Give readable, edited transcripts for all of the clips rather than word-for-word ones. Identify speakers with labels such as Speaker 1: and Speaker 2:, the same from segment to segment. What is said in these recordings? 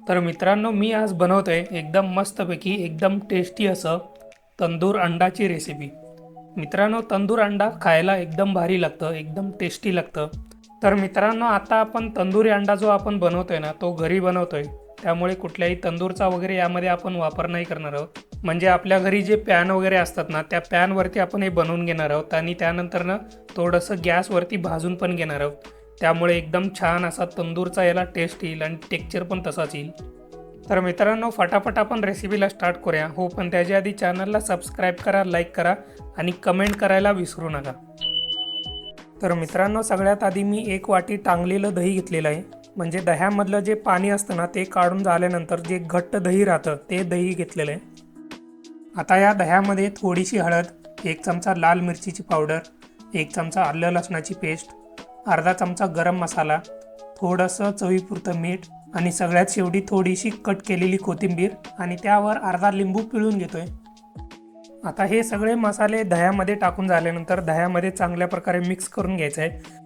Speaker 1: तर मित्रांनो, मी आज बनवतोय एकदम मस्तपैकी एकदम टेस्टी असं तंदूर अंडाची रेसिपी। मित्रांनो, तंदूर अंडा खायला एकदम भारी लागतं, एकदम टेस्टी लागतं। तर मित्रांनो, आता आपण तंदुरी अंडा जो आपण बनवतोय ना, तो घरी बनवतोय। त्यामुळे कुठल्याही तंदूरचा वगैरे यामध्ये आपण वापर नाही करणार आहोत। म्हणजे आपल्या घरी जे पॅन वगैरे असतात ना, त्या पॅनवरती आपण हे बनवून घेणार आहोत आणि त्यानंतर ना थोडंसं गॅसवरती भाजून पण घेणार आहोत। त्यामुळे एकदम छान असा तंदूरचा याला टेस्ट येईल आणि टेक्स्चर पण तसाच येईल। तर मित्रांनो, फटाफट आपण रेसिपीला स्टार्ट करूया। हो, पण त्याच्या आधी चॅनलला सबस्क्राईब करा, लाईक करा आणि कमेंट करायला विसरू नका। तर मित्रांनो, सगळ्यात आधी मी 1 वाटी टांगलेलं दही घेतलेलं आहे। म्हणजे दह्यामधलं जे पाणी असतं ना, ते काढून झाल्यानंतर जे घट्ट दही राहतं ते दही घेतलेलं आहे। आता या दह्यामध्ये थोडीशी हळद, 1 चमचा लाल मिरचीची पावडर, 1 चमचा आलं लसणाची पेस्ट, अर्धा चमचा गरम मसाला, थोडंसं चवीपुरतं मीठ आणि सगळ्यात शेवटी थोडीशी कट केलेली कोथिंबीर आणि त्यावर अर्धा लिंबू पिळून घेतोय। आता हे सगळे मसाले दह्यामध्ये टाकून झाल्यानंतर दह्यामध्ये चांगल्या प्रकारे मिक्स करून घ्यायचं आहे।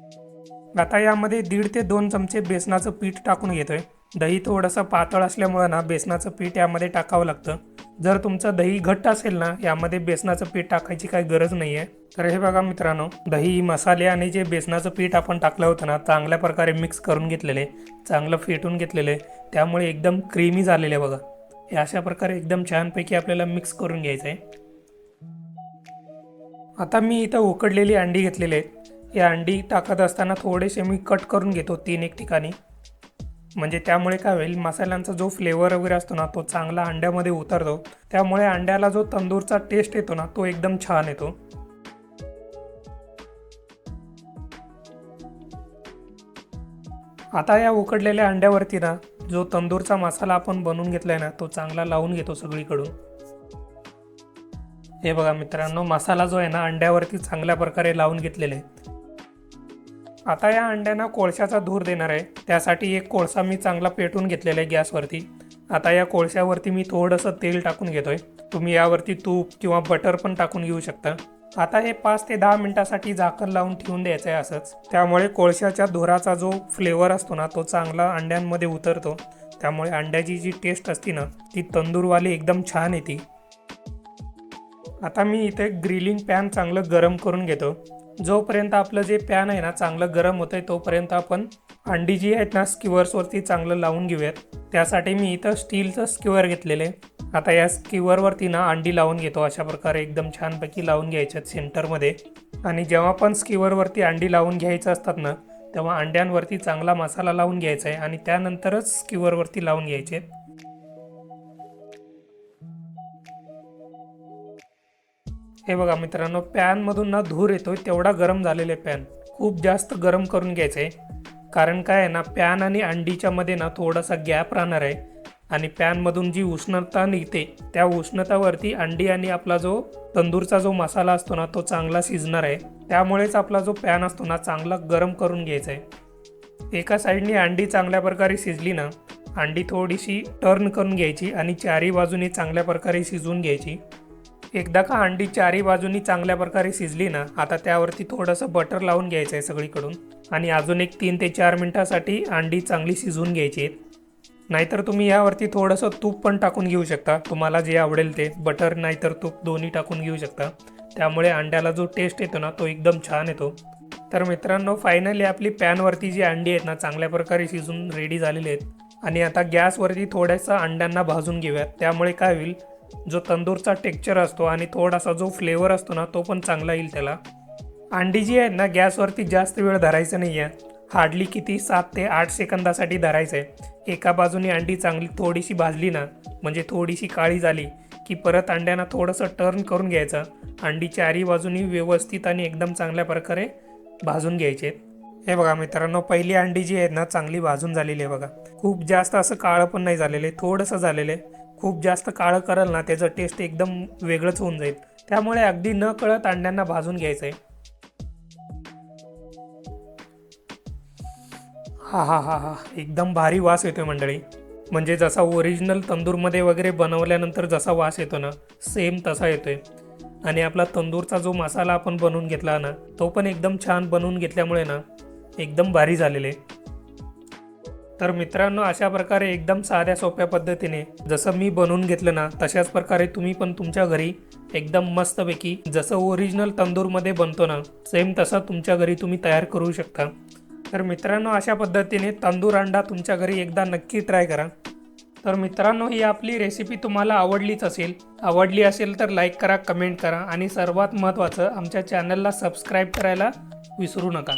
Speaker 1: आता यामध्ये 1.5 ते 2 चमचे बेसनाचं पीठ टाकून घेतोय। दही थोडंसं पातळ असल्यामुळे ना बेसनाचं पीठ यामध्ये टाकावं लागतं। जर तुमचं दही घट्ट असेल ना, यामध्ये बेसनाचं पीठ टाकायची काही गरज नाही आहे। तर हे बघा मित्रांनो, दही, मसाले आणि जे बेसनाचं पीठ आपण टाकलं होतं ना, चांगल्या प्रकारे मिक्स करून घेतलेले, चांगलं फेटून घेतलेले, त्यामुळे एकदम क्रीमी झालेले बघा। हे अशा प्रकारे एकदम छानपैकी आपल्याला मिक्स करून घ्यायचं आहे। आता मी इथं उकडलेली अंडी घेतलेली आहेत। या अंडी टाकत असताना थोडेसे मी कट करून घेतो 3 ठिकाणी। म्हणजे त्यामुळे काय होईल, मसाल्यांचा जो फ्लेवर वगैरे असतो ना, तो चांगला अंड्यामध्ये उतरतो। त्यामुळे अंड्याला जो तंदूरचा टेस्ट येतो ना, तो एकदम छान येतो। आता या उकडलेल्या अंड्यावरती ना जो तंदूरचा मसाला आपण बनवून घेतलाय ना, तो चांगला लावून घेतो सगळीकडून। हे बघा मित्रांनो, मसाला जो आहे ना अंड्यावरती चांगल्या प्रकारे लावून घेतलेला आहे। आता या अंड्यांना कोळशाचा धूर देणार आहे। त्यासाठी एक कोळसा मी चांगला पेटून घेतलेला आहे गॅसवरती। आता या कोळशावरती मी थोडंसं तेल टाकून घेतोय। तुम्ही यावरती तूप किंवा बटर पण टाकून घेऊ शकता। आता हे 5 ते 10 मिनिटांसाठी झाकण लावून ठेवून द्यायचं आहे असंच। त्यामुळे कोळशाच्या धुराचा जो फ्लेवर असतो ना, तो चांगला अंड्यांमध्ये उतरतो। त्यामुळे अंड्याची जी टेस्ट असते ना, ती तंदूरवाली एकदम छान येते। आता मी इथे ग्रिलिंग पॅन चांगलं गरम करून घेतो। जोपर्यंत आपलं जे पॅन आहे ना चांगलं गरम होतंय, तोपर्यंत आपण अंडी जी आहेत ना स्किवर्सवरती चांगलं लावून घेऊयात। त्यासाठी मी इथं स्टीलचं स्किवर घेतलेलं आहे। आता या स्किवरवरती ना अंडी लावून घेतो। अशा प्रकारे एकदम छानपैकी लावून घ्यायच्यात सेंटरमध्ये। आणि जेव्हा पण स्किवरवरती अंडी लावून घ्यायचं असतात ना, तेव्हा अंड्यांवरती चांगला मसाला लावून घ्यायचा आहे आणि त्यानंतरच स्किवरवरती लावून घ्यायचे। हे बघा मित्रांनो, पॅनमधून ना धूर येतोय तेवढा गरम झालेले पॅन खूप जास्त गरम करून घ्यायचं आहे। कारण काय आहे ना, पॅन आणि अंडीच्या मध्ये ना थोडासा गॅप राहणार आहे आणि पॅनमधून जी उष्णता निघते त्या उष्णतावरती अंडी आणि आपला जो तंदूरचा जो मसाला असतो ना, तो चांगला शिजणार आहे। त्यामुळेच आपला जो पॅन असतो ना चांगला गरम करून घ्यायचा आहे। एका साईडनी अंडी चांगल्या प्रकारे शिजली ना, अंडी थोडीशी टर्न करून घ्यायची आणि चारी बाजूनी चांगल्या प्रकारे शिजवून घ्यायची। एकदा का अंडी चारी बाजूनी चांगल्या प्रकारे शिजली ना, आता त्यावरती थोडंसं बटर लावून घ्यायचं आहे सगळीकडून आणि अजून एक 3 ते 4 मिनिटांसाठी अंडी चांगली शिजवून घ्यायची आहेत। नाहीतर तुम्ही यावरती थोडंसं तूप पण टाकून घेऊ शकता, तुम्हाला जे आवडेल ते, बटर नाहीतर तूप दोन्ही टाकून घेऊ शकता। त्यामुळे अंड्याला जो टेस्ट येतो ना, तो एकदम छान येतो। तर मित्रांनो, फायनली आपली पॅनवरती जी अंडी आहेत ना चांगल्या प्रकारे शिजून रेडी झालेली आहेत। आणि आता गॅसवरती थोड्यासा अंड्यांना भाजून घेऊयात। त्यामुळे काय होईल, जो तंदूरचा टेक्स्चर असतो आणि थोडासा जो फ्लेवर असतो ना, तो पण चांगला येईल त्याला। अंडी जी आहेत ना गॅसवरती जास्त वेळ धरायचं नाही आहे, हार्डली किती 7 ते 8 सेकंदासाठी धरायचं आहे। एका बाजूने अंडी चांगली थोडीशी भाजली ना, म्हणजे थोडीशी काळी झाली की परत अंड्यांना थोडंसं टर्न करून घ्यायचं। अंडी चारी बाजूनी व्यवस्थित आणि एकदम चांगल्या प्रकारे भाजून घ्यायचे। हे बघा मित्रांनो, पहिली अंडी जी आहेत ना चांगली भाजून झालेली आहे बघा। खूप जास्त असं काळं पण नाही झालेलं आहे, थोडंसं झालेलं आहे। खूप जास्त काळं कराल ना, त्याचं टेस्ट एकदम वेगळंच होऊन जाईल। त्यामुळे अगदी न कळत अंड्यांना भाजून घ्यायचं आहे। हा हा हा हा, एकदम भारी वास येतोय मंडळी। म्हणजे जसा ओरिजिनल तंदूरमध्ये वगैरे बनवल्यानंतर जसा वास येतो ना, सेम तसा येतोय। आणि आपला तंदूरचा जो मसाला आपण बनवून घेतला ना, तो पण एकदम छान बनवून घेतल्यामुळे ना एकदम भारी झालेले। तर मित्रांनो, अशा प्रकारे एकदम साध्या सोप्या पद्धतीने जसं मी बनवून घेतलं ना, तशाच प्रकारे तुम्ही पण तुमच्या घरी एकदम मस्तपैकी जसं ओरिजिनल तंदूरमध्ये बनतो ना, सेम तसा तुमच्या घरी तुम्ही तयार करू शकता। तर मित्रांनो, अशा पद्धतीने तंदूर अंडा तुमच्या घरी एकदा नक्की ट्राय करा। तर मित्रांनो, ही आपली रेसिपी तुम्हाला आवडली असेल तर लाईक करा, कमेंट करा आणि सर्वात महत्त्वाचं आमच्या चॅनलला सबस्क्राईब करायला विसरू नका।